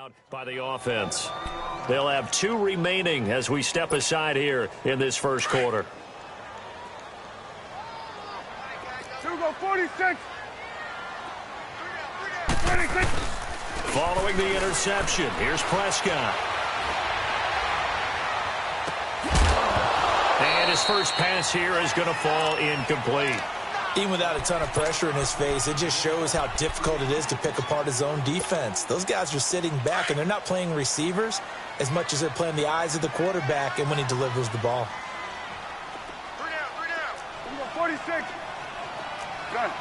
out by the offense. They'll have 2 remaining as we step aside here in this first quarter. 2 go 46. 46. Following the interception, here's Prescott. And his first pass here is going to fall incomplete. Even without a ton of pressure in his face, it just shows how difficult it is to pick apart his own defense. Those guys are sitting back, and they're not playing receivers as much as they're playing the eyes of the quarterback and when he delivers the ball. 3 down. 46. Done.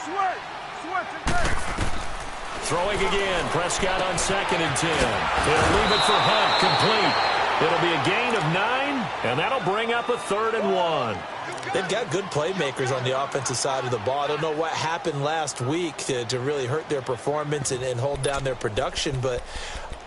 Sweat. Throwing again. Prescott on 2nd and 10. They'll leave it for Hunt. Complete. It'll be a gain of 9, and that'll bring up a 3rd and 1. They've got good playmakers on the offensive side of the ball. I don't know what happened last week to really hurt their performance and hold down their production, but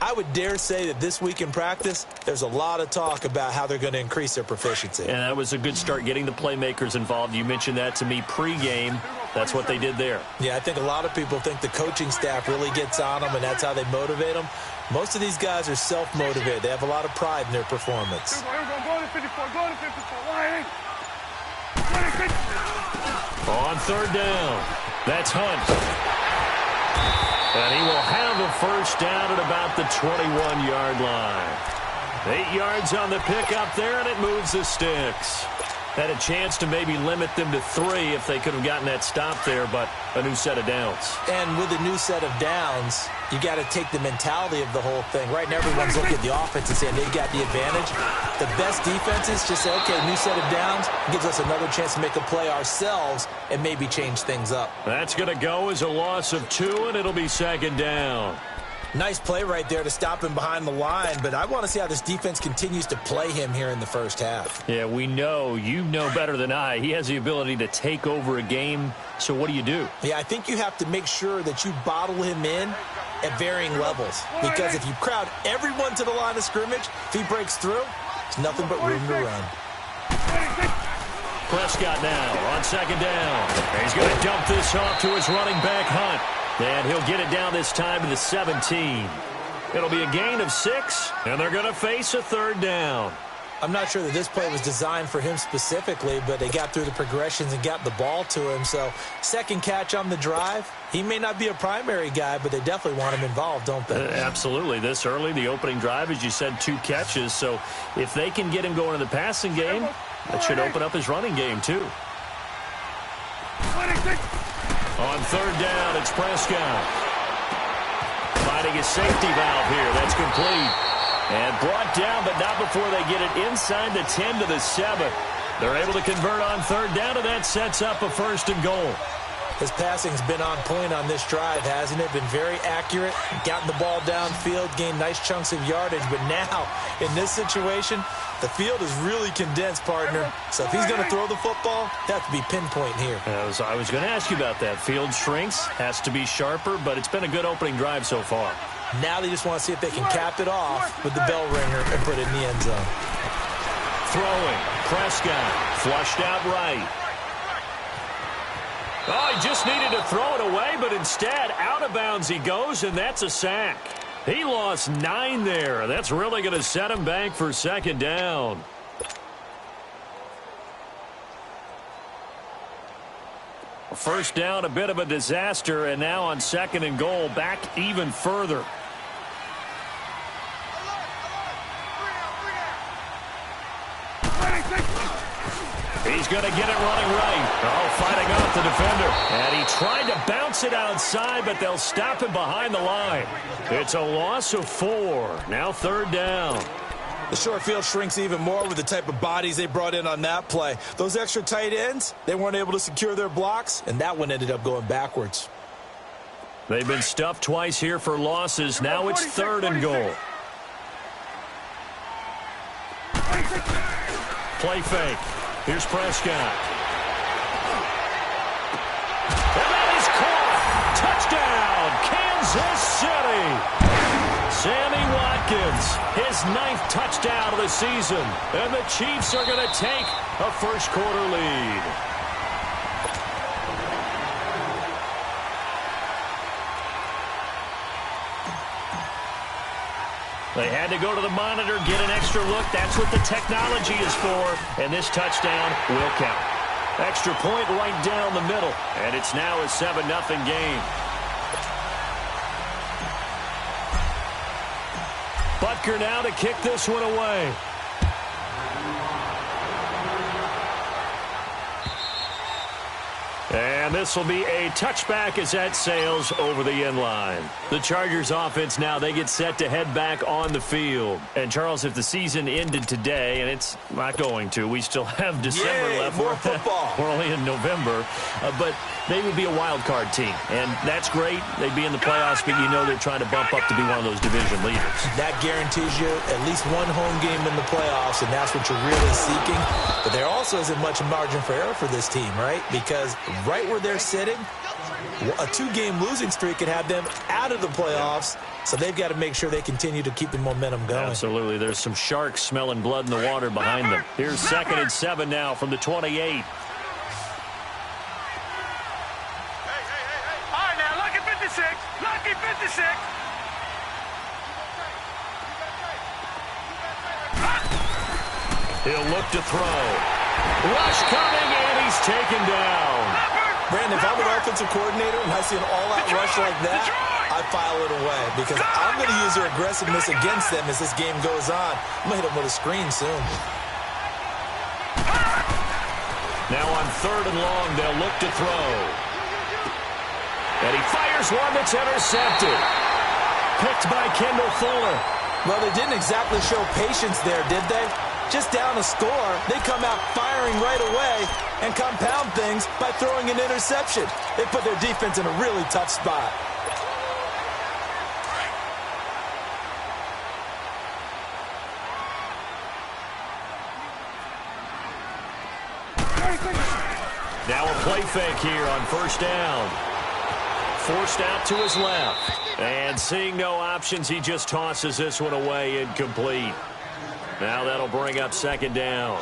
I would dare say that this week in practice, there's a lot of talk about how they're going to increase their proficiency. And that was a good start getting the playmakers involved. You mentioned that to me pregame. That's what they did there. Yeah, I think a lot of people think the coaching staff really gets on them, and that's how they motivate them. Most of these guys are self-motivated. They have a lot of pride in their performance. Go to 54. On 3rd down, that's Hunt. And he will have a first down at about the 21-yard line. 8 yards on the pickup there, and it moves the sticks. Had a chance to maybe limit them to 3 if they could have gotten that stop there, but a new set of downs. And with a new set of downs, you got to take the mentality of the whole thing. Right now, everyone's looking at the offense and saying they've got the advantage. The best defenses just say, okay, new set of downs gives us another chance to make a play ourselves and maybe change things up. That's going to go as a loss of 2, and it'll be 2nd down. Nice play right there to stop him behind the line, but I want to see how this defense continues to play him here in the first half. Yeah, we know. You know better than I. He has the ability to take over a game, so what do you do? Yeah, I think you have to make sure that you bottle him in at varying levels, because if you crowd everyone to the line of scrimmage, if he breaks through, it's nothing but room to run. Prescott now on 2nd down. He's going to dump this off to his running back, Hunt. And he'll get it down this time to the 17. It'll be a gain of 6, and they're going to face a 3rd down. I'm not sure that this play was designed for him specifically, but they got through the progressions and got the ball to him. So, second catch on the drive. He may not be a primary guy, but they definitely want him involved, don't they? Absolutely. This early, the opening drive, as you said, 2 catches. So, if they can get him going in the passing game, that should open up his running game, too. 26. On 3rd down, it's Prescott. Finding a safety valve here. That's complete. And brought down, but not before they get it inside the 10 to the 7. They're able to convert on 3rd down, and that sets up a 1st and goal. His passing's been on point on this drive, hasn't it? Been very accurate, gotten the ball downfield, gained nice chunks of yardage. But now, in this situation, the field is really condensed, partner. So if he's going to throw the football, that has to be pinpoint here. I was going to ask you about that. Field shrinks, has to be sharper, but it's been a good opening drive so far. Now they just want to see if they can cap it off with the bell ringer and put it in the end zone. Throwing, Prescott, flushed out right. Oh, he just needed to throw it away, but instead, out of bounds he goes, and that's a sack. He lost 9 there. That's really going to set him back for 2nd down. First down, a bit of a disaster, and now on 2nd and goal, back even further. He's going to get it running right. Oh, fighting off the defender. And he tried to bounce it outside, but they'll stop him behind the line. It's a loss of 4. Now 3rd down. The short field shrinks even more with the type of bodies they brought in on that play. Those extra tight ends, they weren't able to secure their blocks, and that one ended up going backwards. They've been stuffed twice here for losses. Now it's 3rd and goal. Play fake. Here's Prescott. And that is caught. Touchdown, Kansas City. Sammy Watkins, his 9th touchdown of the season. And the Chiefs are going to take a first quarter lead. They had to go to the monitor, get an extra look. That's what the technology is for. And this touchdown will count. Extra point right down the middle. And it's now a 7-0 game. Butker now to kick this one away. And this will be a touchback as that sails over the end line. The Chargers offense now, they get set to head back on the field. And, Charles, if the season ended today, and it's not going to, we still have December left. More football. We're only in November. But they would be a wild card team. And that's great. They'd be in the playoffs, but you know they're trying to bump up to be one of those division leaders. That guarantees you at least one home game in the playoffs, and that's what you're really seeking. But there also isn't much margin for error for this team, right? Because right where they're sitting, a 2-game losing streak could have them out of the playoffs, so they've got to make sure they continue to keep the momentum going. Absolutely. There's some sharks smelling blood in the water behind them. Here's 2nd and 7 now from the 28. Lucky 56. He'll look to throw. Rush coming, and he's taken down. Brandon, if I'm an offensive coordinator and I see an all-out rush like that, I file it away because I'm going to use their aggressiveness against them as this game goes on. I'm going to hit them with a screen soon. Now on 3rd and long, they'll look to throw. And he fires one that's intercepted. Picked by Kendall Fuller. Well, they didn't exactly show patience there, did they? Just down a score, they come out firing right away and compound things by throwing an interception. They put their defense in a really tough spot. Now a play fake here on 1st down. Forced out to his left. And seeing no options, he just tosses this one away incomplete. Now that'll bring up 2nd down.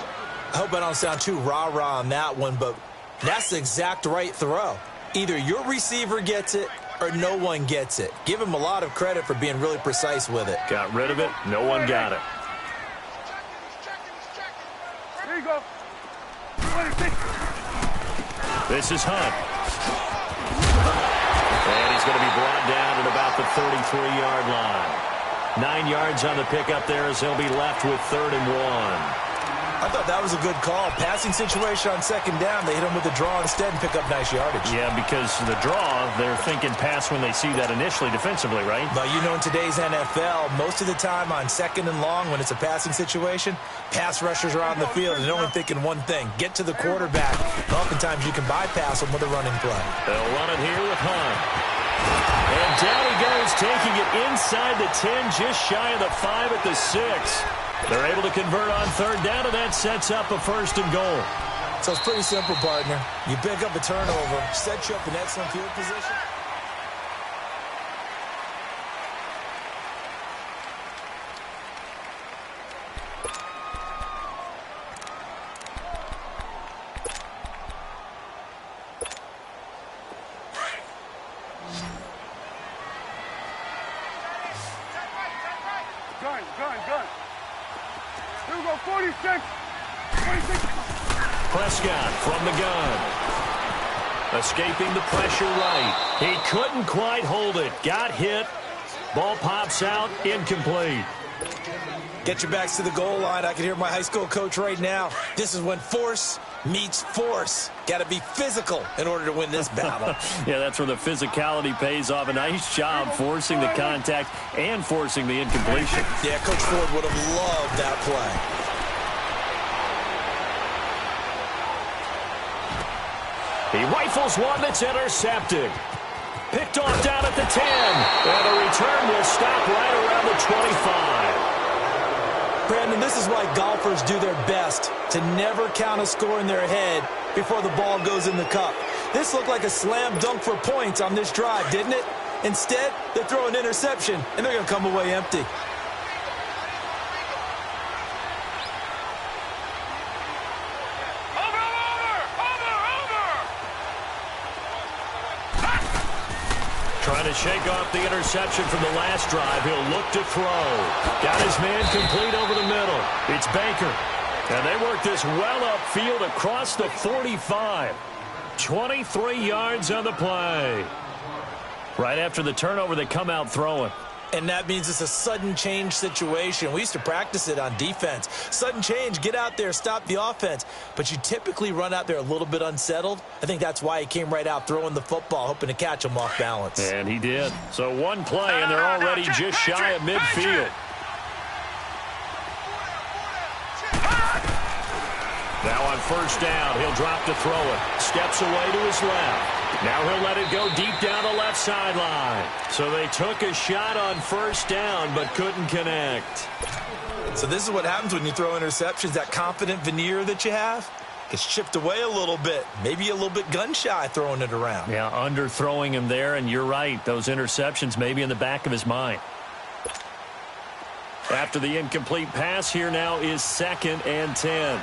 I hope I don't sound too rah-rah on that one, but that's the exact right throw. Either your receiver gets it or no one gets it. Give him a lot of credit for being really precise with it. Got rid of it. No one got it. Here you go. This is Hunt. And he's going to be brought down at about the 33-yard line. 9 yards on the pickup there as he'll be left with 3rd and 1. I thought that was a good call. Passing situation on 2nd down. They hit him with the draw instead and pick up nice yardage. Yeah, because the draw, they're thinking pass when they see that initially defensively, right? But you know in today's NFL, most of the time on 2nd and long when it's a passing situation, pass rushers are on the field and they're only thinking one thing, get to the quarterback. And oftentimes you can bypass them with a running play. They'll run it here with Hunt. And down he goes, taking it inside the 10, just shy of the 5 at the 6. They're able to convert on 3rd down, and that sets up a 1st and goal. So it's pretty simple, partner. You pick up a turnover, set you up in excellent field position. Gun. Here we go, 46. Prescott from the gun. Escaping the pressure right. He couldn't quite hold it. Got hit. Ball pops out. Incomplete. Get your backs to the goal line. I can hear my high school coach right now. This is when force meets force. Got to be physical in order to win this battle. Yeah, that's where the physicality pays off. A nice job forcing the contact and forcing the incompletion. Yeah, Coach Ford would have loved that play. He rifles one that's intercepted. Picked off down at the 10. And the return will stop right around the 25. Brandon, this is why golfers do their best to never count a score in their head before the ball goes in the cup. This looked like a slam dunk for points on this drive, didn't it? Instead, they throw an interception, and they're going to come away empty. Trying to shake off the interception from the last drive. He'll look to throw. Got his man complete over the middle. It's Baker. And they work this well upfield across the 45. 23 yards on the play. Right after the turnover, they come out throwing. And that means it's a sudden change situation. We used to practice it on defense. Sudden change, get out there, stop the offense. But you typically run out there a little bit unsettled. I think that's why he came right out throwing the football, hoping to catch him off balance. And he did. So one play, and they're already just shy of midfield. Now on first down, he'll drop to throw it. Steps away to his left. Now he'll let it go deep down the left sideline. So they took a shot on first down, but couldn't connect. So this is what happens when you throw interceptions. That confident veneer that you have gets chipped away a little bit. Maybe a little bit gun-shy throwing it around. Yeah, underthrowing him there, and you're right. Those interceptions may be in the back of his mind. After the incomplete pass, here now is 2nd and 10.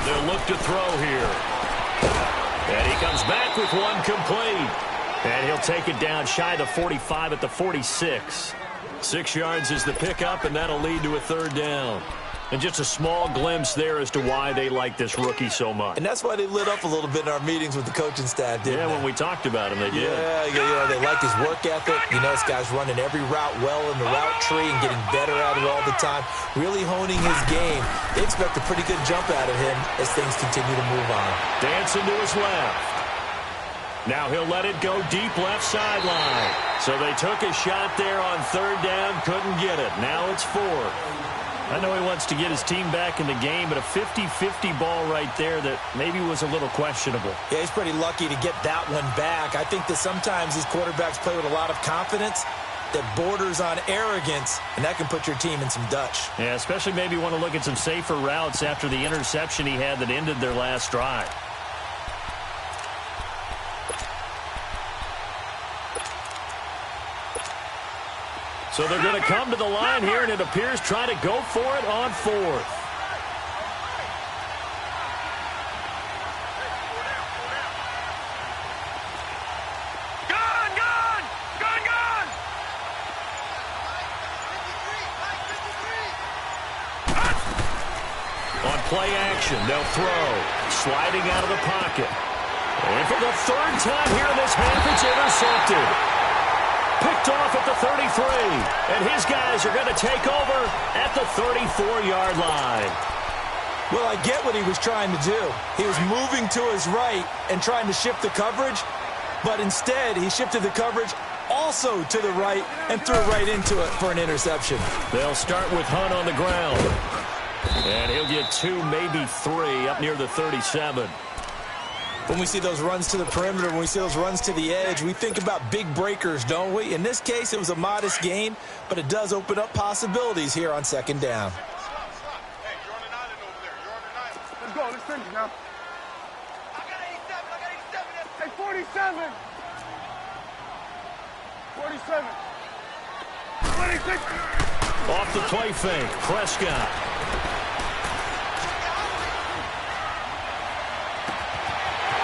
They'll look to throw here. And he comes back with one complete. And he'll take it down shy of the 45 at the 46. 6 yards is the pickup, and that'll lead to a third down. And just a small glimpse there as to why they like this rookie so much. And that's why they lit up a little bit in our meetings with the coaching staff, didn't they? When we talked about him, they did. Yeah, they like his work ethic. You know, this guy's running every route well in the route tree and getting better at it all the time, really honing his game. They expect a pretty good jump out of him as things continue to move on. Dancing to his left. Now he'll let it go deep left sideline. So they took a shot there on third down, couldn't get it. Now it's 4th. I know he wants to get his team back in the game, but a 50-50 ball right there that maybe was a little questionable. Yeah, he's pretty lucky to get that one back. I think that sometimes these quarterbacks play with a lot of confidence that borders on arrogance, and that can put your team in some Dutch. Yeah, especially maybe want to look at some safer routes after the interception he had that ended their last drive. So they're going to come to the line here, and it appears try to go for it on 4th. On play action, they'll throw. Sliding out of the pocket. And for the third time here in this half, it's intercepted. Picked off at the 33, and his guys are going to take over at the 34-yard line. Well, I get what he was trying to do. He was moving to his right and trying to shift the coverage, but instead he shifted the coverage also to the right and threw right into it for an interception. They'll start with Hunt on the ground, and he'll get 2, maybe 3 up near the 37. When we see those runs to the perimeter, when we see those runs to the edge, we think about big breakers, don't we? In this case, it was a modest gain, but it does open up possibilities here on 2nd down. Hey, you're on an island over there. You're on an island. Let's go. Let's finish now. I got 87. Hey, 47. 47. 26. Off the play fake, Prescott.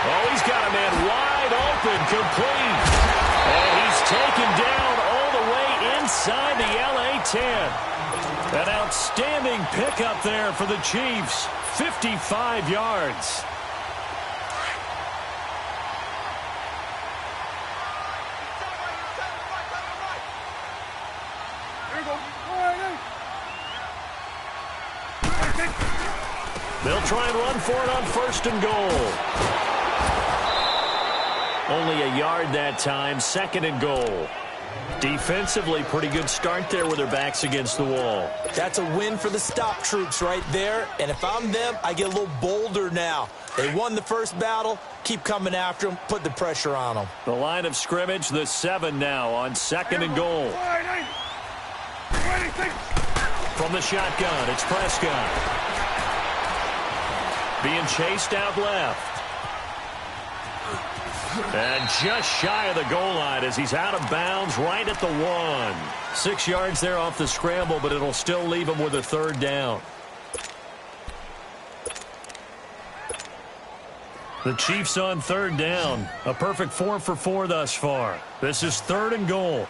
Oh, he's got a man wide open, complete. And he's taken down all the way inside the LA 10. An outstanding pickup there for the Chiefs. 55 yards. They'll try and run for it on 1st and goal. Only a yard that time, 2nd and goal. Defensively, pretty good start there with their backs against the wall. That's a win for the stop troops right there. And if I'm them, I get a little bolder now. They won the first battle. Keep coming after them. Put the pressure on them. The line of scrimmage, the 7 now on 2nd and goal. From the shotgun, it's Prescott. Being chased out left. And just shy of the goal line as he's out of bounds right at the 1. 6 yards there off the scramble, but it'll still leave him with a third down. The Chiefs on third down. A perfect 4 for 4 thus far. This is 3rd and goal.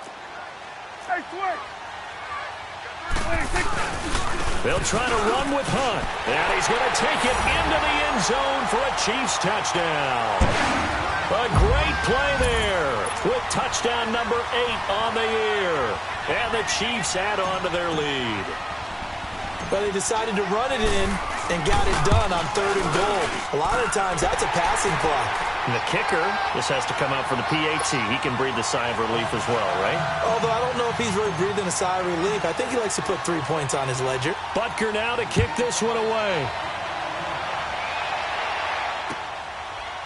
They'll try to run with Hunt. And he's going to take it into the end zone for a Chiefs touchdown. A great play there with touchdown number 8 on the year. And the Chiefs add on to their lead. Well, they decided to run it in and got it done on 3rd and goal. A lot of times, that's a passing play. And the kicker, this has to come out for the PAT. He can breathe a sigh of relief as well, right? Although I don't know if he's really breathing a sigh of relief. I think he likes to put 3 points on his ledger. Butker now to kick this one away.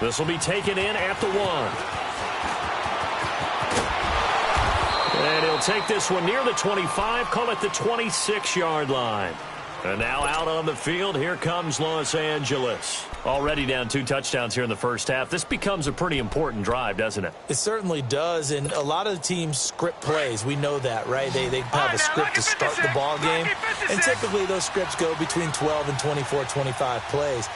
This will be taken in at the 1. And he'll take this one near the 25, call it the 26-yard line. And now out on the field, here comes Los Angeles. Already down 2 touchdowns here in the first half. This becomes a pretty important drive, doesn't it? It certainly does, and a lot of the teams script plays. We know that, right? They have a script to start the ball game, and typically those scripts go between 12 and 24, 25 plays.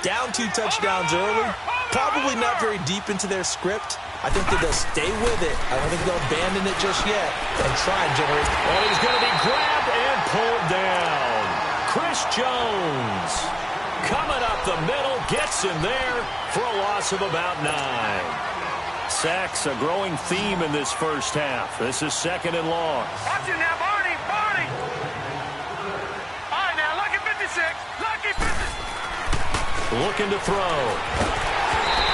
Down 2 touchdowns early, probably not very deep into their script. I think that they'll stay with it. I don't think they'll abandon it just yet and try and generate. And he's going to be grabbed and pulled down. Chris Jones coming up the middle, gets in there for a loss of about 9. Sacks, a growing theme in this first half. This is 2nd and long. Watch it now, Barney, Barney. All right, now, lucky 56, lucky 56. Looking to throw.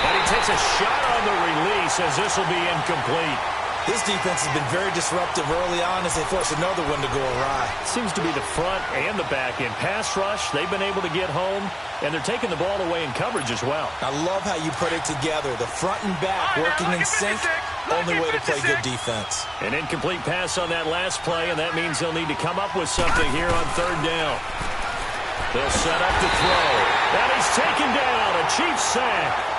And he takes a shot on the release as this will be incomplete. This defense has been very disruptive early on as they force another one to go awry. Seems to be the front and the back end. Pass rush, they've been able to get home, and they're taking the ball away in coverage as well. I love how you put it together. The front and back working in sync, only way to play good defense. An incomplete pass on that last play, and that means they'll need to come up with something here on 3rd down. They'll set up to throw. And he's taken down. A Chiefs sack.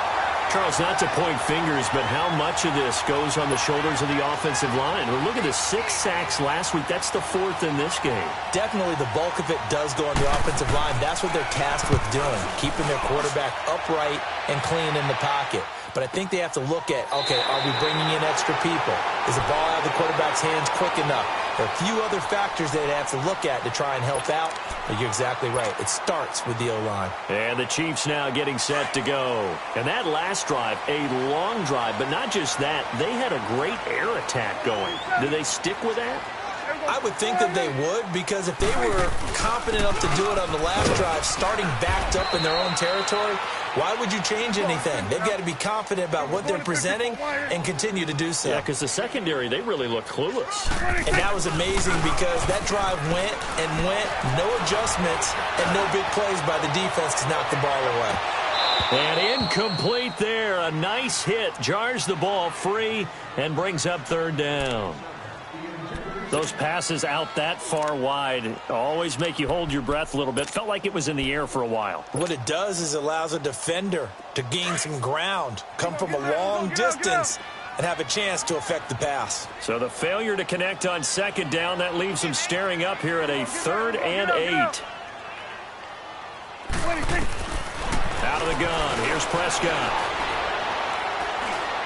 Charles, not to point fingers, but how much of this goes on the shoulders of the offensive line? Well, look at the 6 sacks last week. That's the 4th in this game. Definitely the bulk of it does go on the offensive line. That's what they're tasked with doing, keeping their quarterback upright and clean in the pocket. But I think they have to look at, okay, are we bringing in extra people? Is the ball out of the quarterback's hands quick enough? There are a few other factors they'd have to look at to try and help out. But you're exactly right. It starts with the O-line. And the Chiefs now getting set to go. And that last drive, a long drive, but not just that. They had a great air attack going. Do they stick with that? I would think that they would, because if they were confident enough to do it on the last drive, starting backed up in their own territory, why would you change anything? They've got to be confident about what they're presenting and continue to do so. Yeah, because the secondary, they really look clueless. And that was amazing because that drive went and went, no adjustments, and no big plays by the defense to knock the ball away. And incomplete there. A nice hit. Jars the ball free and brings up 3rd down. Those passes out that far wide always make you hold your breath a little bit. Felt like it was in the air for a while. What it does is allows a defender to gain some ground, come from a long distance, and have a chance to affect the pass. So the failure to connect on 2nd down, that leaves him staring up here at a 3rd and 8. Out of the gun. Here's Prescott.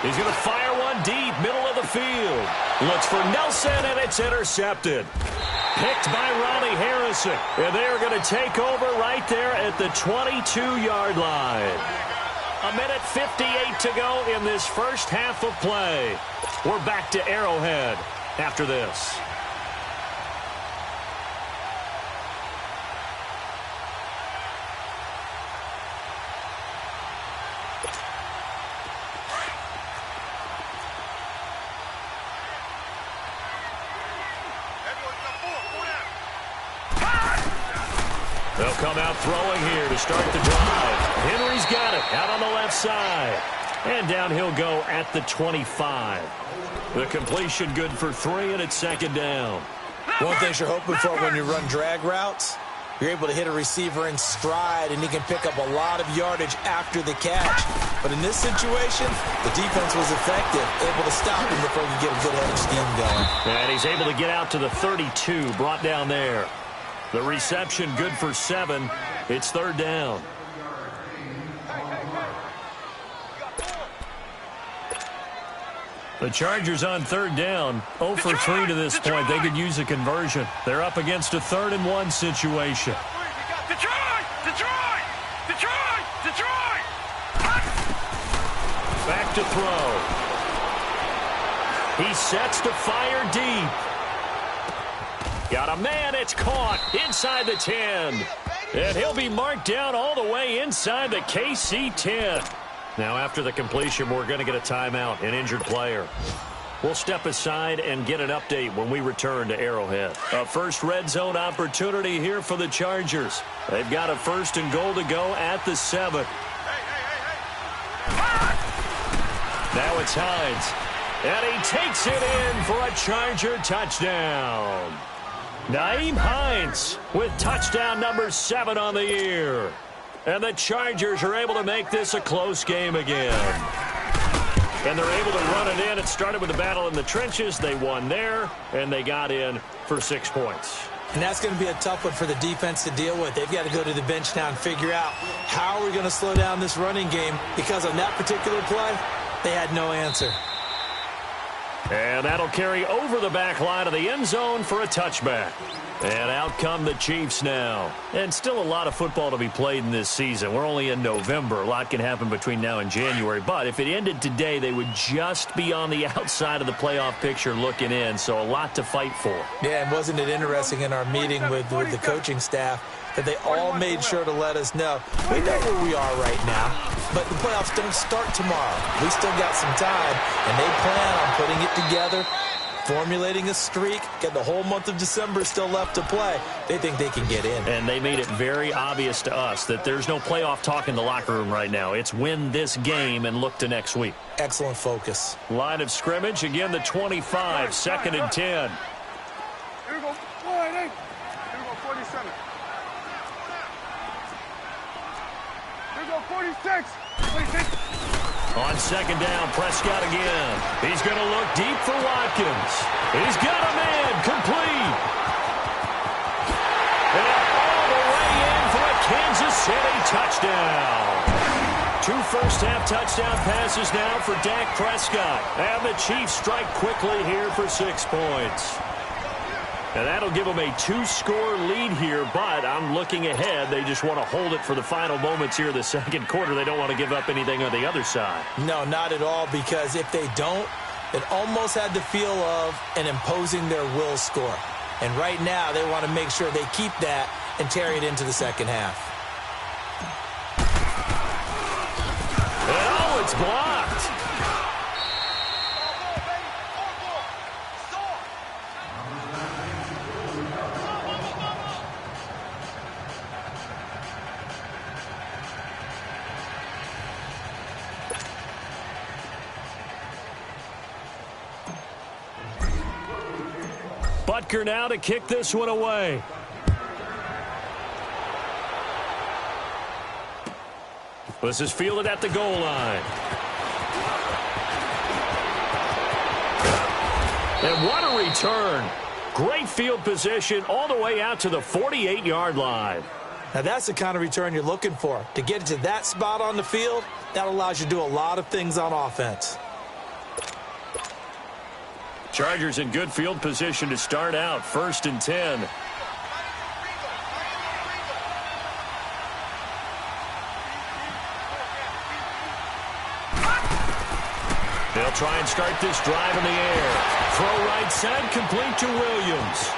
He's going to fire one deep, middle of the field. Looks for Nelson, and it's intercepted. Picked by Ronnie Harrison. And they are going to take over right there at the 22-yard line. 1:58 to go in this first half of play. We're back to Arrowhead after this. They'll come out throwing here to start the drive. Henry's got it out on the left side. And down he'll go at the 25. The completion good for 3, and it's 2nd down. One thing you're hoping for when you run drag routes you're able to hit a receiver in stride, and he can pick up a lot of yardage after the catch. But in this situation, the defense was effective, able to stop him before he could get a good head of steam going. And he's able to get out to the 32, brought down there. The reception good for 7. It's 3rd down. The Chargers on 3rd down, 0 for 3 to this point. They could use a conversion. They're up against a 3rd and 1 situation. Detroit! Detroit! Detroit! Detroit! Back to throw. He sets to fire deep. Got a man, it's caught inside the 10. And he'll be marked down all the way inside the KC 10. Now, after the completion, we're going to get a timeout, an injured player. We'll step aside and get an update when we return to Arrowhead. A first red zone opportunity here for the Chargers. They've got a 1st and goal to go at the 7. Now it's Hines. And he takes it in for a Charger touchdown. Nyheim Hines with touchdown number 7 on the year. And the Chargers are able to make this a close game again. And they're able to run it in. It started with a battle in the trenches. They won there, and they got in for 6 points. And that's going to be a tough one for the defense to deal with. They've got to go to the bench now and figure out how are we going to slow down this running game, because on that particular play, they had no answer. And that'll carry over the back line of the end zone for a touchback. And out come the Chiefs now. And still a lot of football to be played in this season. We're only in November. A lot can happen between now and January. But if it ended today, they would just be on the outside of the playoff picture looking in. So a lot to fight for. Yeah, and wasn't it interesting in our meeting with the coaching staff that they all made sure to let us know, we know where we are right now, but the playoffs don't start tomorrow. We still got some time, and they plan on putting it together, formulating a streak, getting the whole month of December still left to play. They think they can get in. And they made it very obvious to us that there's no playoff talk in the locker room right now. It's win this game and look to next week. Excellent focus. Line of scrimmage, again the 25, 2nd and 10. Here we go. All right, hey. Here we go, 47. Here we go, 46. 46. On 2nd down, Prescott again. He's going to look deep for Watkins. He's got a man, complete. And all the way in for a Kansas City touchdown. 2 first-half touchdown passes now for Dak Prescott. And the Chiefs strike quickly here for 6 points. And that'll give them a 2-score lead here, but I'm looking ahead. They just want to hold it for the final moments here of the 2nd quarter. They don't want to give up anything on the other side. No, not at all, because if they don't, it almost had the feel of an imposing their will score. And right now, they want to make sure they keep that and carry it into the 2nd half. Oh, it's blocked. Butker now to kick this one away. This is fielded at the goal line. And what a return. Great field position all the way out to the 48-yard line. Now, that's the kind of return you're looking for. To get to that spot on the field, that allows you to do a lot of things on offense. Chargers in good field position to start out. 1st and 10. They'll try and start this drive in the air. Throw right side, complete to Williams.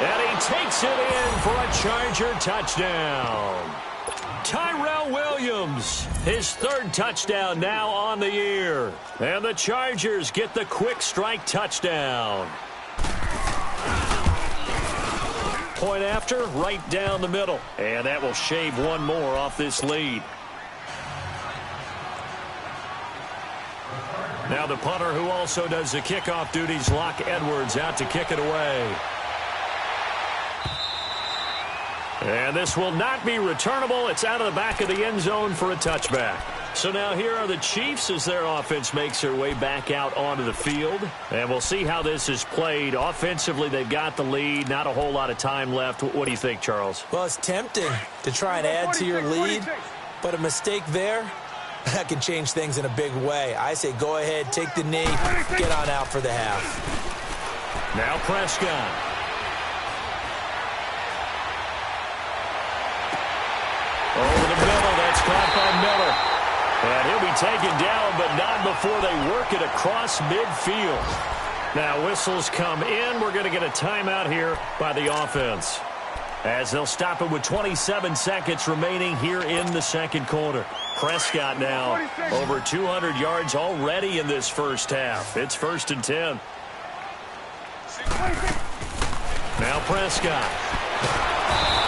And he takes it in for a Charger touchdown. Tyrell Williams, his 3rd touchdown now on the year. And the Chargers get the quick strike touchdown. Point after, right down the middle. And that will shave one more off this lead. Now the punter, who also does the kickoff duties, Locke Edwards, out to kick it away. And this will not be returnable. It's out of the back of the end zone for a touchback. So now here are the Chiefs as their offense makes their way back out onto the field. And we'll see how this is played. Offensively, they've got the lead. Not a whole lot of time left. What do you think, Charles? Well, it's tempting to try and add to your lead, but a mistake there, that can change things in a big way. I say go ahead, take the knee, get on out for the half. Now Prescott. Over the middle, that's caught by Miller. And he'll be taken down, but not before they work it across midfield. Now whistles come in. We're going to get a timeout here by the offense, as they'll stop it with 27 seconds remaining here in the second quarter. Prescott now over 200 yards already in this first half. It's 1st and 10. Now Prescott.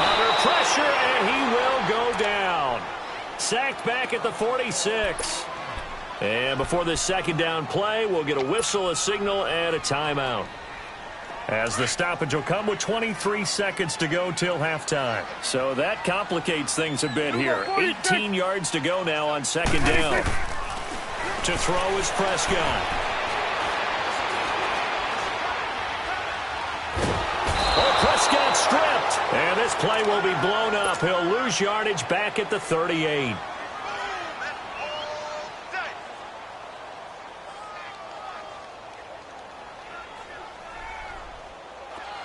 Under pressure, and he will go down. Sacked back at the 46. And before this second down play, we'll get a whistle, a signal, and a timeout, as the stoppage will come with 23 seconds to go till halftime. So that complicates things a bit here. 18 yards to go now on second down. To throw is Prescott. Oh, Prescott stripped. And this play will be blown up. He'll lose yardage back at the 38.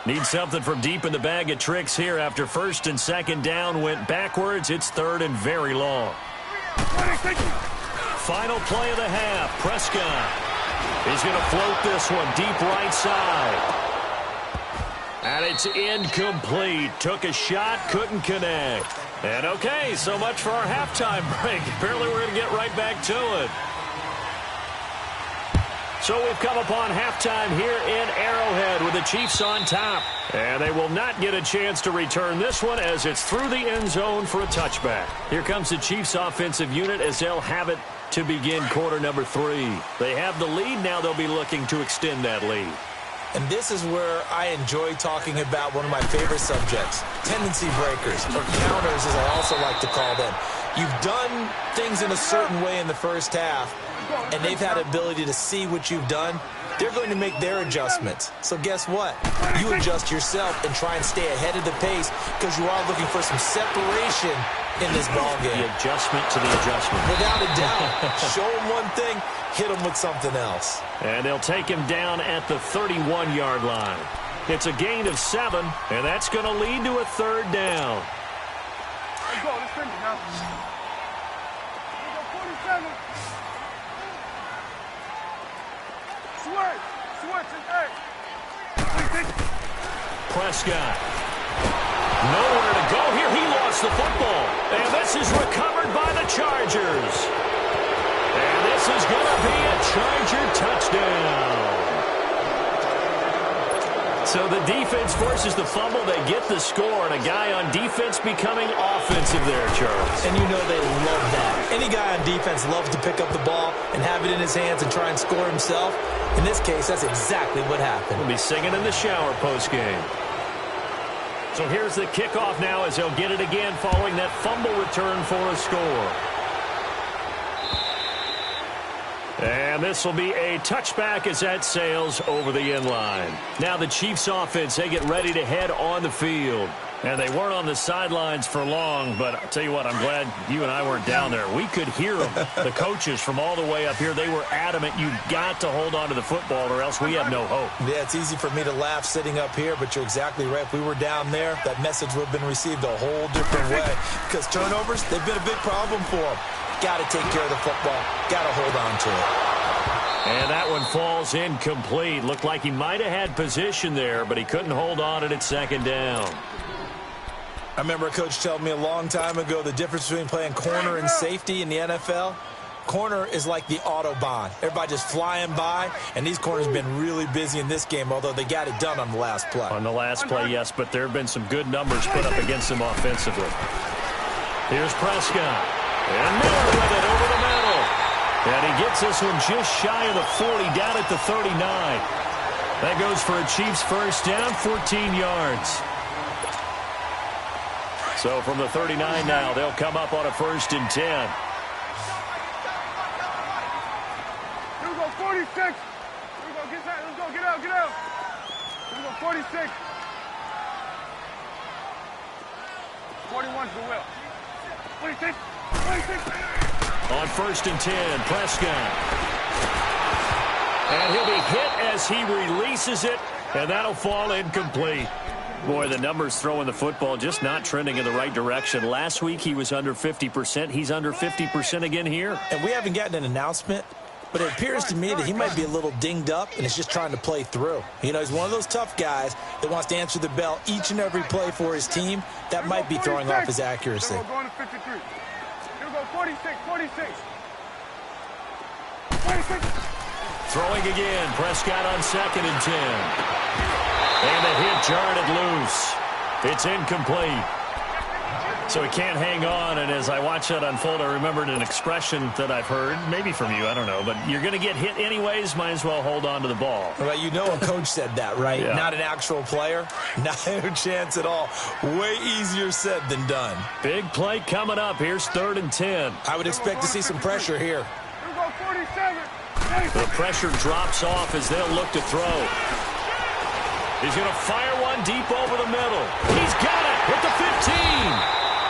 Need something from deep in the bag of tricks here after 1st and second down went backwards. It's 3rd and very long. Final play of the half. Prescott is going to float this one deep right side. And it's incomplete. Took a shot, couldn't connect. And okay, so much for our halftime break. Apparently we're going to get right back to it. So we've come upon halftime here in Arrowhead with the Chiefs on top. And they will not get a chance to return this one as it's through the end zone for a touchback. Here comes the Chiefs offensive unit as they'll have it to begin quarter number 3. They have the lead. Now they'll be looking to extend that lead. And this is where I enjoy talking about one of my favorite subjects, tendency breakers, or counters as I also like to call them. You've done things in a certain way in the first half, and they've had the ability to see what you've done. They're going to make their adjustments. So guess what? You adjust yourself and try and stay ahead of the pace because you are looking for some separation in this ball game. The adjustment to the adjustment. Without a doubt. Show them one thing, hit them with something else. And they'll take him down at the 31-yard line. It's a gain of 7, and that's going to lead to a 3rd down. Let's go. Let's finish now. Let's go, 47. Switch and egg. Prescott. Nowhere to go here. He lost the football. And this is recovered by the Chargers. And this is going to be a Charger touchdown. So the defense forces the fumble. They get the score, and a guy on defense becoming offensive there, Charles. And you know they love that. Any guy on defense loves to pick up the ball and have it in his hands and try and score himself. In this case, that's exactly what happened. We'll be singing in the shower postgame. So here's the kickoff now as they'll get it again following that fumble return for a score. And this will be a touchback as that sails over the end line. Now the Chiefs offense, they get ready to head on the field. And they weren't on the sidelines for long, but I'll tell you what, I'm glad you and I weren't down there. We could hear them. The coaches from all the way up here, they were adamant, you've got to hold on to the football or else we have no hope. Yeah, it's easy for me to laugh sitting up here, but you're exactly right. If we were down there, that message would have been received a whole different way. Because turnovers, they've been a big problem for them. Got to take care of the football. Got to hold on to it. And that one falls incomplete. Looked like he might have had position there, but he couldn't hold on at 2nd down. I remember a coach telling me a long time ago the difference between playing corner and safety in the NFL. Corner is like the Autobahn. Everybody just flying by, and these corners have been really busy in this game, although they got it done on the last play. On the last play, yes, but there have been some good numbers put up against them offensively. Here's Prescott. And Miller with it over the middle. And he gets this one just shy of the 40, down at the 39. That goes for a Chiefs first down, 14 yards. So from the 39 now, they'll come up on a 1st and 10. Here we go, 46. Here we go, get that. Let's go, get out, get out. Here we go, 46. 41's the will. 26, 26. On 1st and 10, Prescott. And he'll be hit as he releases it, and that'll fall incomplete. Boy, the numbers throwing the football just not trending in the right direction. Last week he was under 50%. He's under 50% again here. And we haven't gotten an announcement, but it appears to me that he might be a little dinged up and is just trying to play through. You know, he's one of those tough guys that wants to answer the bell each and every play for his team. That might be throwing off his accuracy. Here we go, going to 53. Here we go, 46, 46. 46. Throwing again, Prescott on 2nd and 10. And the hit jarred it loose. It's incomplete. So he can't hang on, and as I watch that unfold, I remembered an expression that I've heard, maybe from you, I don't know, but you're going to get hit anyways, might as well hold on to the ball. Well, you know a coach said that, right? Yeah. Not an actual player. No chance at all. Way easier said than done. Big play coming up. Here's 3rd and 10. I would expect to see some pressure here. Here we go, 47. The pressure drops off as they'll look to throw. He's going to fire one deep over the middle. He's got it at the 15.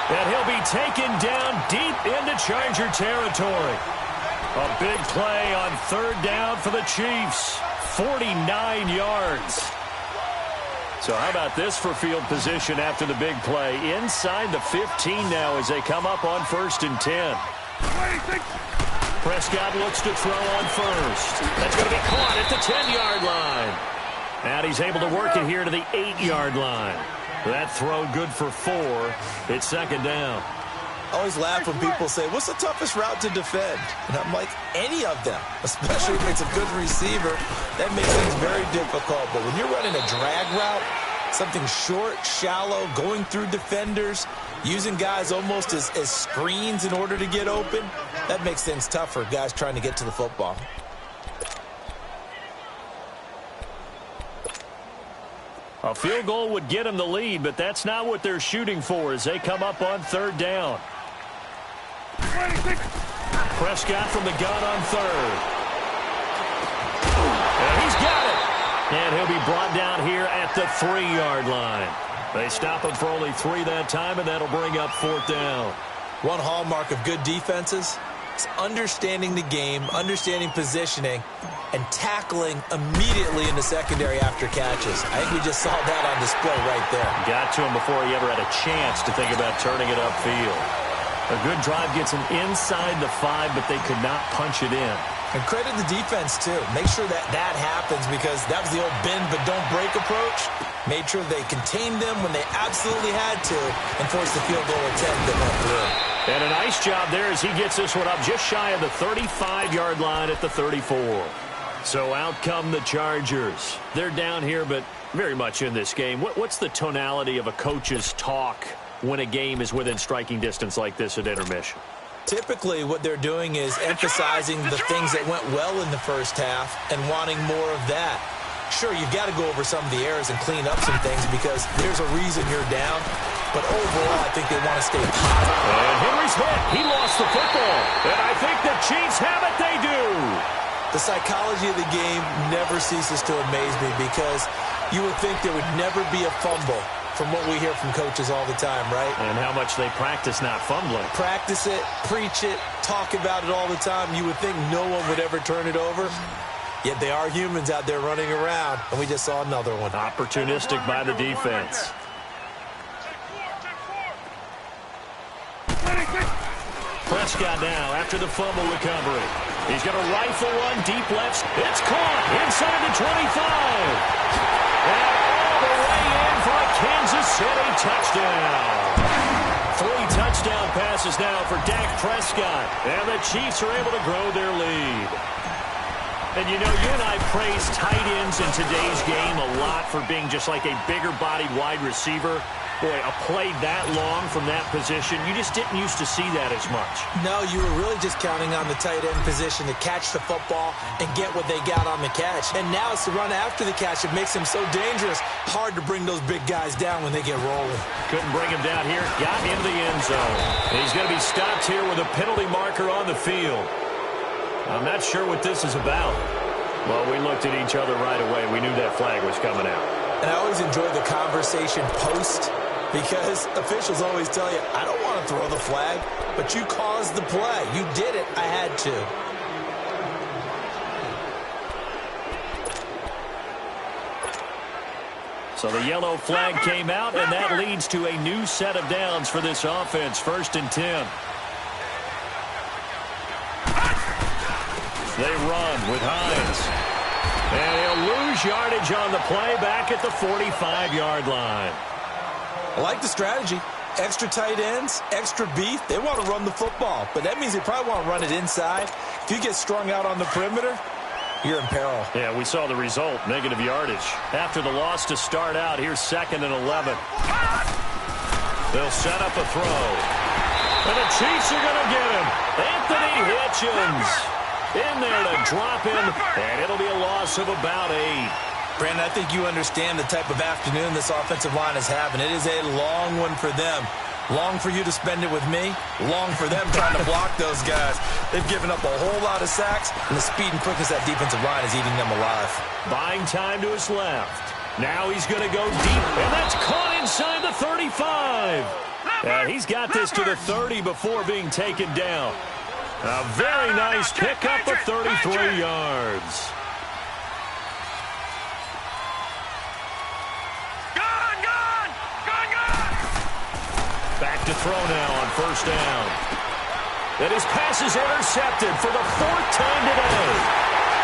And he'll be taken down deep into Charger territory. A big play on 3rd down for the Chiefs. 49 yards. So how about this for field position after the big play? Inside the 15 now as they come up on 1st and 10. 26. Prescott looks to throw on 1st. That's going to be caught at the 10-yard line. And he's able to work it here to the 8-yard line. That throw good for 4. It's 2nd down. I always laugh when people say, what's the toughest route to defend? And I'm like, any of them, especially if it's a good receiver. That makes things very difficult. But when you're running a drag route, something short, shallow, going through defenders, using guys almost as screens in order to get open, that makes things tough for guys trying to get to the football. A field goal would get them the lead, but that's not what they're shooting for as they come up on 3rd down. 26. Prescott from the gun on 3rd. And he's got it. And he'll be brought down here at the 3-yard line. They stop him for only 3 that time, and that'll bring up 4th down. One hallmark of good defenses is understanding the game, understanding positioning, and tackling immediately in the secondary after catches. I think we just saw that on display right there. Got to him before he ever had a chance to think about turning it upfield. A good drive gets him inside the 5, but they could not punch it in. And credit the defense, too. Make sure that happens because that was the old bend but don't break approach. Made sure they contained them when they absolutely had to and forced the field goal attempt that went through. And a nice job there as he gets this one up just shy of the 35-yard line at the 34. So out come the Chargers. They're down here, but very much in this game. What's the tonality of a coach's talk when a game is within striking distance like this at intermission? Typically, what they're doing is emphasizing the things that went well in the first half and wanting more of that. Sure, you've got to go over some of the errors and clean up some things because there's a reason you're down. But overall, I think they want to stay positive. And Henry's hit. He lost the football. And I think the Chiefs have it. They do. The psychology of the game never ceases to amaze me because you would think there would never be a fumble from what we hear from coaches all the time, right? And how much they practice not fumbling. Practice it, preach it, talk about it all the time. You would think no one would ever turn it over. Yet they are humans out there running around, and we just saw another one. Opportunistic by the defense. Prescott now after the fumble recovery. He's going to rifle one deep left. It's caught inside the 25. And all the way in for a Kansas City touchdown. 3 touchdown passes now for Dak Prescott. And the Chiefs are able to grow their lead. And you know, you and I praise tight ends in today's game a lot for being just like a bigger-bodied wide receiver. Boy, a play that long from that position, you just didn't used to see that as much. No, you were really just counting on the tight end position to catch the football and get what they got on the catch. And now it's the run after the catch that makes him so dangerous. Hard to bring those big guys down when they get rolling. Couldn't bring him down here. Got into the end zone. And he's going to be stopped here with a penalty marker on the field. I'm not sure what this is about. Well, we looked at each other right away. We knew that flag was coming out. And I always enjoy the conversation post, because officials always tell you, I don't want to throw the flag, but you caused the play. You did it. I had to. So the yellow flag came out, and that leads to a new set of downs for this offense. 1st and 10. They run with Hines. And he'll lose yardage on the play back at the 45-yard line. I like the strategy. Extra tight ends, extra beef. They want to run the football, but that means they probably want to run it inside. If you get strung out on the perimeter, you're in peril. Yeah, we saw the result, negative yardage. After the loss to start out, here's 2nd and 11. They'll set up a throw. And the Chiefs are going to get him. Anthony Hitchens in there to drop him, and it'll be a loss of about 8. Brandon, I think you understand the type of afternoon this offensive line is having. It is a long one for them. Long for you to spend it with me. Long for them trying to block those guys. They've given up a whole lot of sacks, and the speed and quickness of that defensive line is eating them alive. Buying time to his left. Now he's going to go deep, and that's caught inside the 35. And he's got this to the 30 before being taken down. A very nice pickup of 33 yards. Back to throw now on 1st down. And his pass is intercepted for the 4th time today.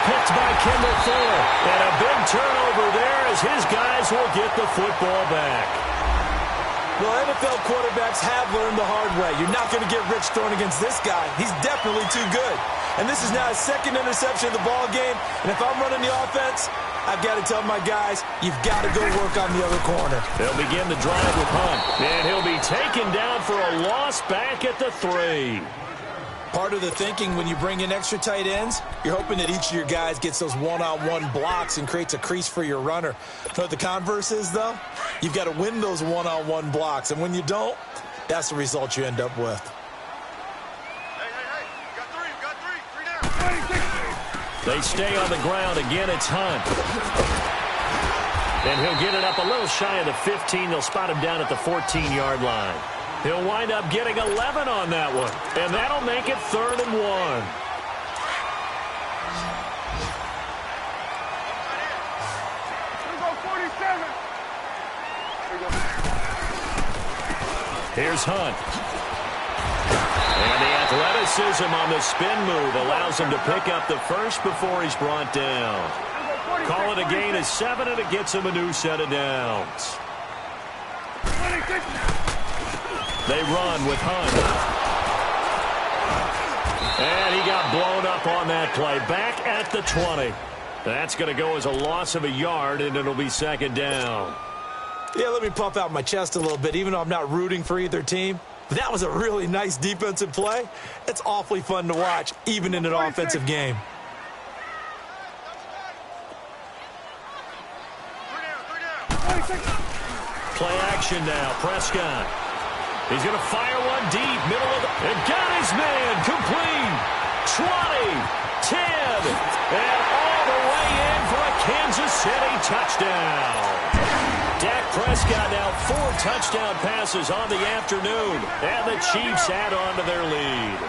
Picked by Kendall Fuller. And a big turnover there as his guys will get the football back. Well, NFL quarterbacks have learned the hard way. You're not going to get rich throwing against this guy. He's definitely too good. And this is now his 2nd interception of the ball game. And if I'm running the offense, I've got to tell my guys, you've got to go work on the other corner. They'll begin the drive with Hunt. And he'll be taken down for a loss back at the 3. Part of the thinking when you bring in extra tight ends, you're hoping that each of your guys gets those one-on-one blocks and creates a crease for your runner. You know what the converse is, though? You've got to win those one-on-one blocks. And when you don't, that's the result you end up with. Hey, you got three down. They stay on the ground. Again, it's Hunt. And he'll get it up a little shy of the 15. They'll spot him down at the 14-yard line. He'll wind up getting 11 on that one. And that'll make it 3rd and 1. Here's Hunt. And the athleticism on the spin move allows him to pick up the first before he's brought down. Call it a gain of 7, and it gets him a new set of downs. They run with Hunt. And he got blown up on that play. Back at the 20. That's going to go as a loss of a yard, and it'll be 2nd down. Yeah, let me puff out my chest a little bit, even though I'm not rooting for either team. But that was a really nice defensive play. It's awfully fun to watch, even in an offensive game. Play action now. Prescott. He's going to fire one deep, middle of the... And got his man complete. 20, 10, and all the way in for a Kansas City touchdown. Dak Prescott now 4 touchdown passes on the afternoon, and the Chiefs add on to their lead.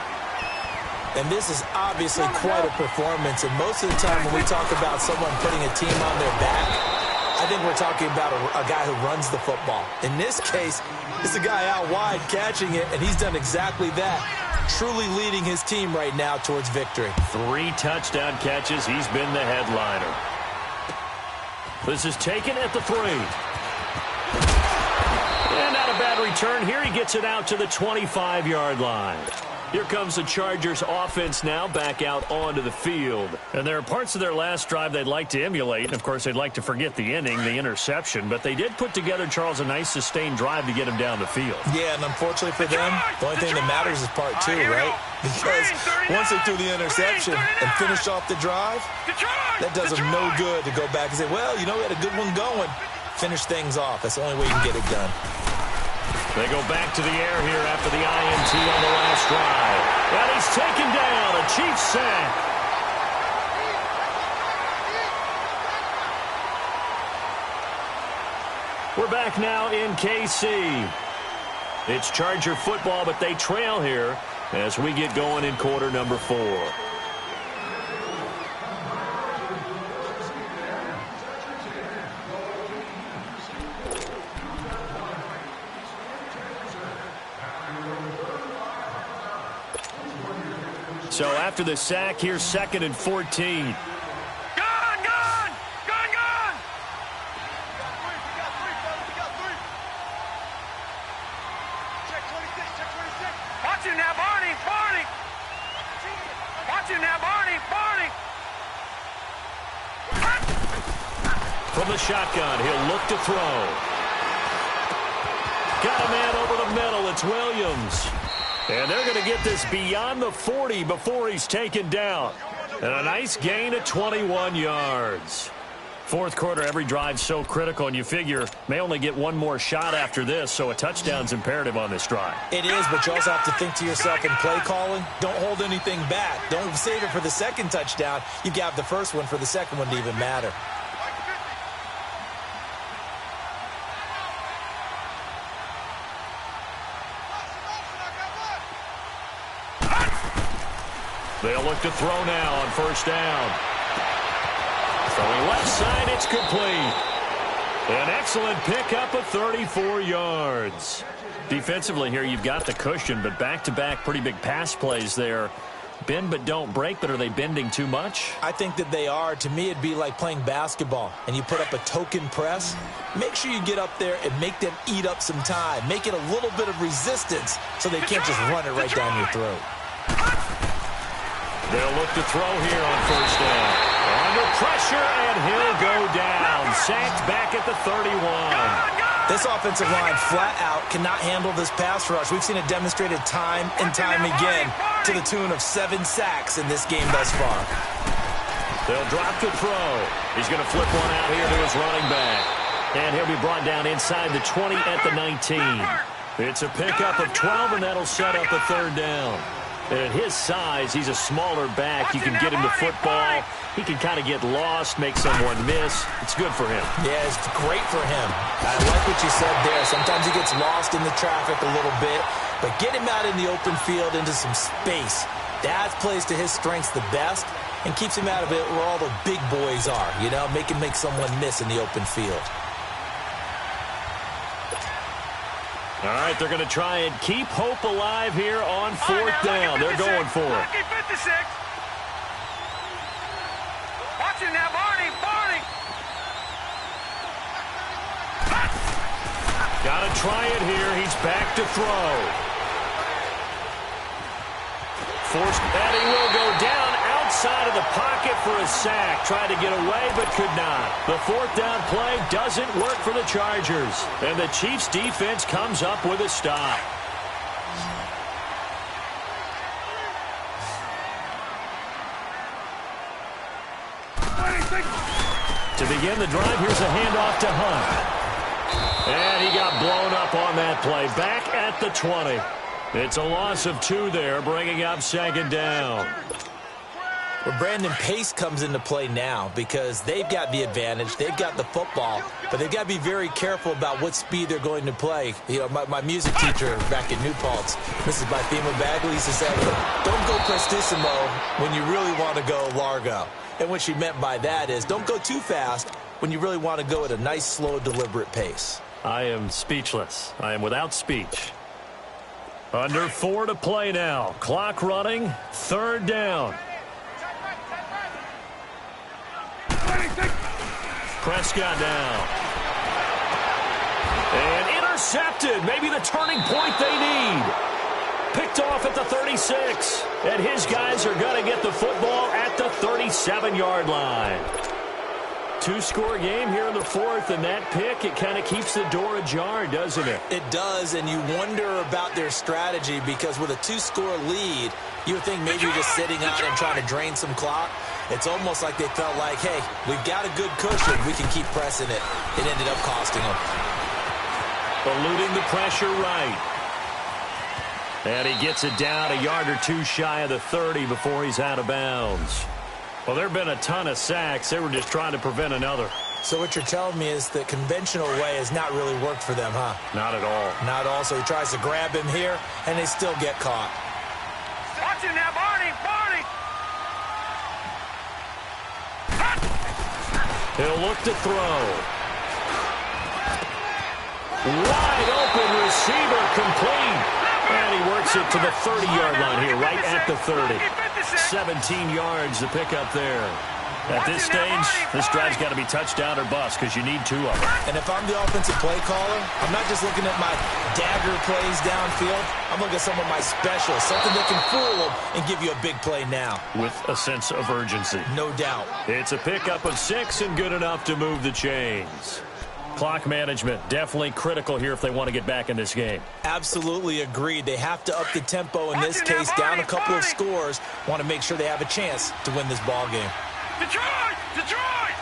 And this is obviously quite a performance, and most of the time when we talk about someone putting a team on their back, I think we're talking about a guy who runs the football. In this case, it's a guy out wide catching it, and he's done exactly that, truly leading his team right now towards victory. 3 touchdown catches. He's been the headliner. This is taken at the 3. And not a bad return here. He gets it out to the 25-yard line. Here comes the Chargers offense now back out onto the field. And there are parts of their last drive they'd like to emulate. And, of course, they'd like to forget the inning, the interception. But they did put together, Charles, a nice sustained drive to get him down the field. Yeah, and unfortunately for them, the only thing that matters is part two, right? Because once they threw the interception and finished off the drive, that does them no good to go back and say, well, you know, we had a good one going. Finish things off. That's the only way you can get it done. They go back to the air here after the INT on the last drive. And he's taken down, a Chiefs sack. We're back now in KC. It's Charger football, but they trail here as we get going in quarter number 4. So after the sack, here's 2nd and 14. Gone! We got three. Check 26. Watch him now, Barney. Watch him now, Barney. From the shotgun, he'll look to throw. Got a man over the middle. It's Williams. And they're going to get this beyond the 40 before he's taken down. And a nice gain of 21 yards. Fourth quarter, every drive so critical, and you figure may only get one more shot after this, so a touchdown's imperative on this drive. It is, but you also have to think to yourself in play calling, don't hold anything back. Don't save it for the second touchdown. You got the first one for the second one to even matter. They'll look to throw now on first down. Throwing left side, it's complete. An excellent pickup of 34 yards. Defensively here, you've got the cushion, but back-to-back pretty big pass plays there. Bend but don't break, but are they bending too much? I think that they are. To me, it'd be like playing basketball, and you put up a token press. Make sure you get up there and make them eat up some time. Make it a little bit of resistance so they can't just run it right down your throat. They'll look to throw here on first down. Under pressure, and he'll go down. Sacked back at the 31. This offensive line flat out cannot handle this pass rush. We've seen it demonstrated time and time again to the tune of 7 sacks in this game thus far. They'll drop to throw. He's going to flip one out here to his running back. And he'll be brought down inside the 20 at the 19. It's a pickup of 12, and that'll set up a third down. And at his size, he's a smaller back. You can get him to football. He can kind of get lost, make someone miss. It's good for him. Yeah, it's great for him. I like what you said there. Sometimes he gets lost in the traffic a little bit, but get him out in the open field into some space. That plays to his strengths the best and keeps him out of it where all the big boys are, you know, make someone miss in the open field. All right, they're going to try and keep hope alive here on fourth down. They're going for it. Watch him now, Barney. Got to try it here. He's back to throw. Forced, and he will go down outside of the pocket for a sack. Tried to get away, but could not. The fourth down play doesn't work for the Chargers. And the Chiefs' defense comes up with a stop. To begin the drive, here's a handoff to Hunt. And he got blown up on that play. Back at the 20. It's a loss of 2 there, bringing up second down. Well, Brandon, pace comes into play now because they've got the advantage. They've got the football, but they've got to be very careful about what speed they're going to play. You know, my music teacher back in New Paltz, Mrs. Bythema Bagley, used to say, don't go prestissimo when you really want to go largo. And what she meant by that is don't go too fast when you really want to go at a nice, slow, deliberate pace. I am speechless. I am without speech. Under 4 to play now. Clock running. Third down. Prescott down. And intercepted. Maybe the turning point they need. Picked off at the 36. And his guys are going to get the football at the 37-yard line. Two-score game here in the fourth, and that pick, it kind of keeps the door ajar, doesn't it? It does, and you wonder about their strategy because with a two-score lead, you would think maybe you're just sitting on and trying to drain some clock. It's almost like they felt like, hey, we've got a good cushion. We can keep pressing it. It ended up costing them. Eluding the pressure right. And he gets it down a yard or two shy of the 30 before he's out of bounds. Well, there have been a ton of sacks. They were just trying to prevent another. So what you're telling me is the conventional way has not really worked for them, huh? Not at all. Not at all. So he tries to grab him here, and they still get caught. Watch it now, Barney! Barney! He'll look to throw. Wide open receiver complete. And he works it to the 30-yard line here, right at the 30. 17 yards to pick up there. At this stage, this drive's got to be touchdown or bust because you need two of them. And if I'm the offensive play caller, I'm not just looking at my dagger plays downfield. I'm looking at some of my specials, something that can fool them and give you a big play now. With a sense of urgency. No doubt. It's a pickup of 6 and good enough to move the chains. Clock management, definitely critical here if they want to get back in this game. Absolutely agreed. They have to up the tempo in this case, down a couple of scores. Want to make sure they have a chance to win this ball game. Detroit! Detroit!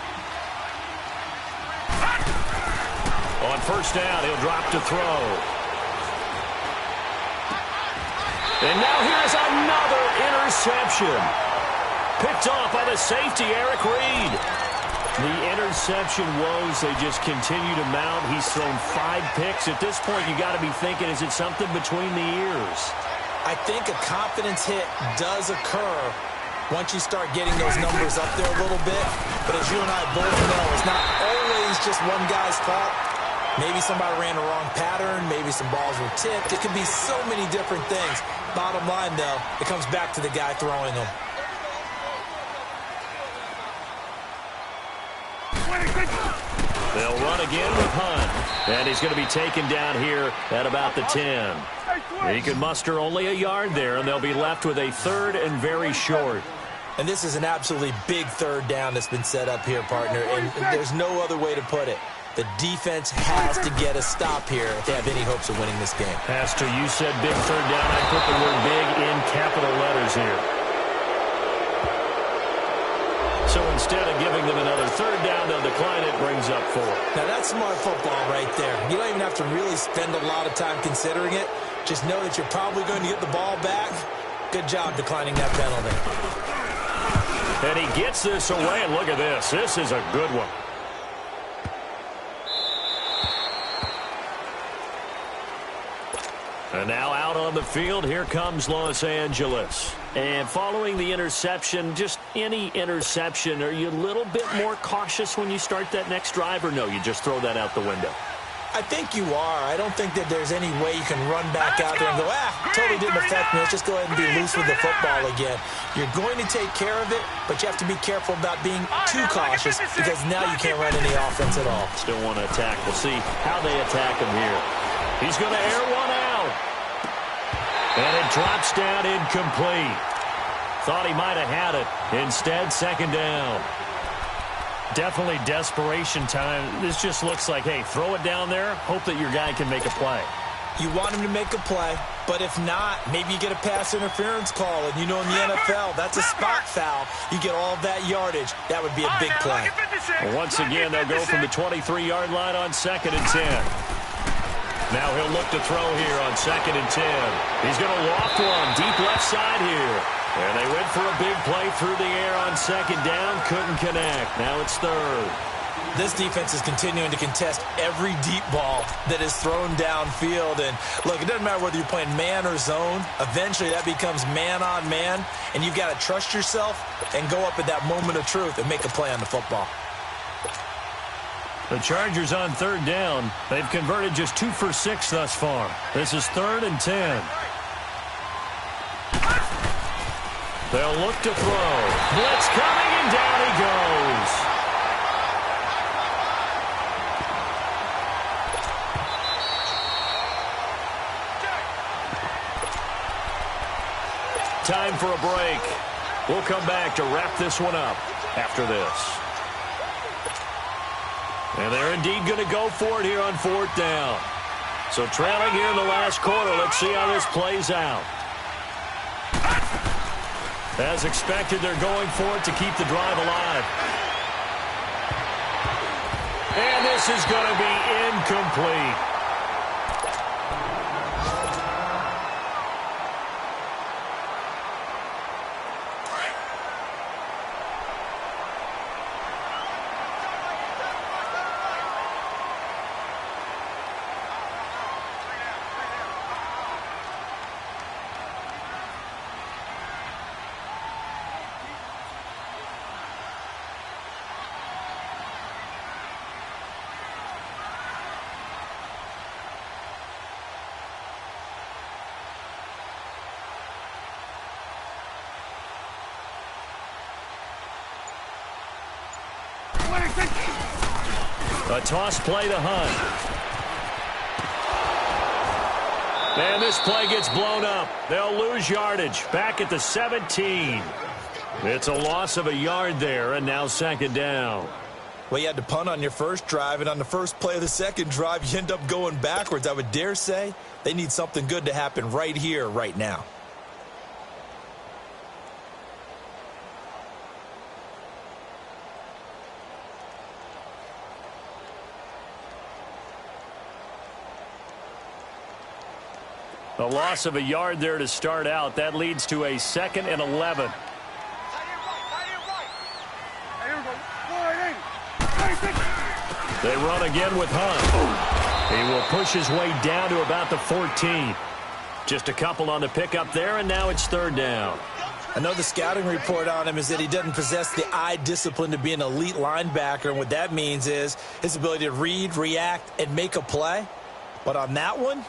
On first down, he'll drop to throw. And now here's another interception. Picked off by the safety, Eric Reed. The interception woes, they just continue to mount. He's thrown 5 picks. At this point, you got to be thinking, is it something between the ears? I think a confidence hit does occur once you start getting those numbers up there a little bit. But as you and I both know, it's not always just one guy's fault. Maybe somebody ran a wrong pattern. Maybe some balls were tipped. It could be so many different things. Bottom line, though, it comes back to the guy throwing them. They'll run again with Hunt. And he's going to be taken down here at about the 10. He can muster only a yard there, and they'll be left with a third and very short. And this is an absolutely big third down that's been set up here, partner, and there's no other way to put it. The defense has to get a stop here if they have any hopes of winning this game. Pastor, you said big third down. I put the word big in capital letters here. So instead of giving them another third down, they'll decline it, brings up 4. Now that's smart football right there. You don't even have to really spend a lot of time considering it. Just know that you're probably going to get the ball back. Good job declining that penalty. And he gets this away, and look at this. This is a good one. And now out on the field, here comes Los Angeles. And following the interception, just any interception, are you a little bit more cautious when you start that next drive, or no, you just throw that out the window? I think you are. I don't think that there's any way you can run back out there and go, totally didn't affect me. Let's just go ahead and be loose with the football again. You're going to take care of it, but you have to be careful about being too cautious because now you can't run any offense at all. Still want to attack. We'll see how they attack him here. He's going to air one out. And it drops down incomplete. Thought he might have had it. Instead, second down. Definitely desperation time. This just looks like, hey, throw it down there, hope that your guy can make a play. You want him to make a play, but if not, maybe you get a pass interference call, and you know in the NFL, that's a spot foul. You get all of that yardage. That would be a big play. Well, once again, they'll go from the 23-yard line on 2nd and 10. Now he'll look to throw here on 2nd and 10. He's going to loft one deep left side here. And they went for a big play through the air on 2nd down. Couldn't connect. Now it's 3rd. This defense is continuing to contest every deep ball that is thrown downfield. And, look, it doesn't matter whether you're playing man or zone. Eventually that becomes man on man. And you've got to trust yourself and go up at that moment of truth and make a play on the football. The Chargers on 3rd down. They've converted just 2 for 6 thus far. This is 3rd and 10. They'll look to throw. Blitz coming, and down he goes. Time for a break. We'll come back to wrap this one up after this. And they're indeed going to go for it here on 4th down. So trailing here in the last quarter. Let's see how this plays out. As expected, they're going for it to keep the drive alive. And this is going to be incomplete. A toss play to Hunt. And this play gets blown up. They'll lose yardage. Back at the 17. It's a loss of a yard there, and now 2nd down. Well, you had to punt on your first drive, and on the first play of the second drive, you end up going backwards. I would dare say they need something good to happen right here, right now. A loss of a yard there to start out. That leads to a 2nd and 11. They run again with Hunt. He will push his way down to about the 14. Just a couple on the pickup there, and now it's 3rd down. I know the scouting report on him is that he doesn't possess the eye discipline to be an elite linebacker, and what that means is his ability to read, react, and make a play. But on that one,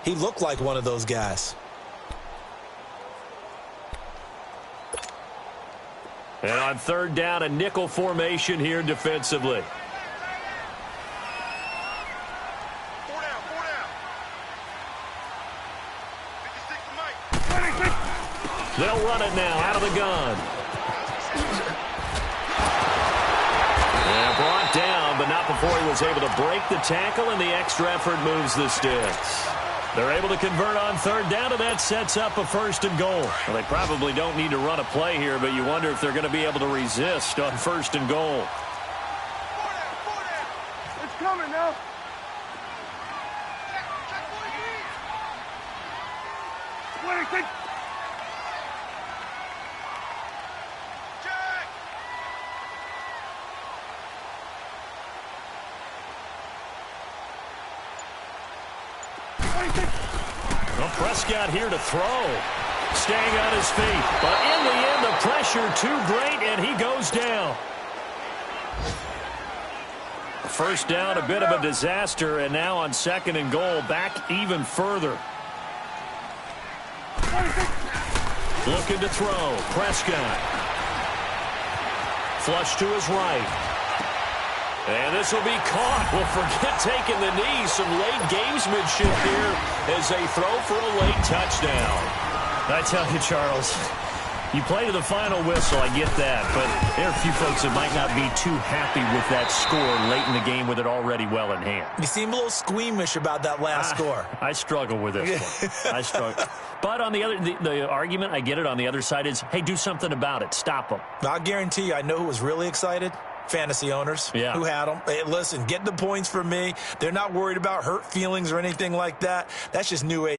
he looked like one of those guys. And on 3rd down, a nickel formation here defensively. 4 down, 4 down. 56 to Mike. They'll run it now out of the gun. And brought down, but not before he was able to break the tackle, and the extra effort moves the sticks. They're able to convert on 3rd down, and that sets up a 1st and goal. Well, they probably don't need to run a play here, but you wonder if they're going to be able to resist on 1st and goal. 4 down. It's coming now. Check 46. Check. Well, Prescott here to throw. Staying on his feet. But in the end, the pressure too great, and he goes down. 1st down, a bit of a disaster, and now on 2nd and goal, back even further. Looking to throw. Prescott. Flush to his right. And this will be caught. Well, forget taking the knee. Some late gamesmanship here as they throw for a late touchdown. I tell you, Charles, you play to the final whistle. I get that. But there are a few folks that might not be too happy with that score late in the game with it already well in hand. You seem a little squeamish about that last score. I struggle with this one. I struggle. But on the argument, I get it, on the other side is, hey, do something about it. Stop them. I'll guarantee you, I know who was really excited. Fantasy owners who had them. Hey, listen, get the points for me. They're not worried about hurt feelings or anything like that. That's just new age.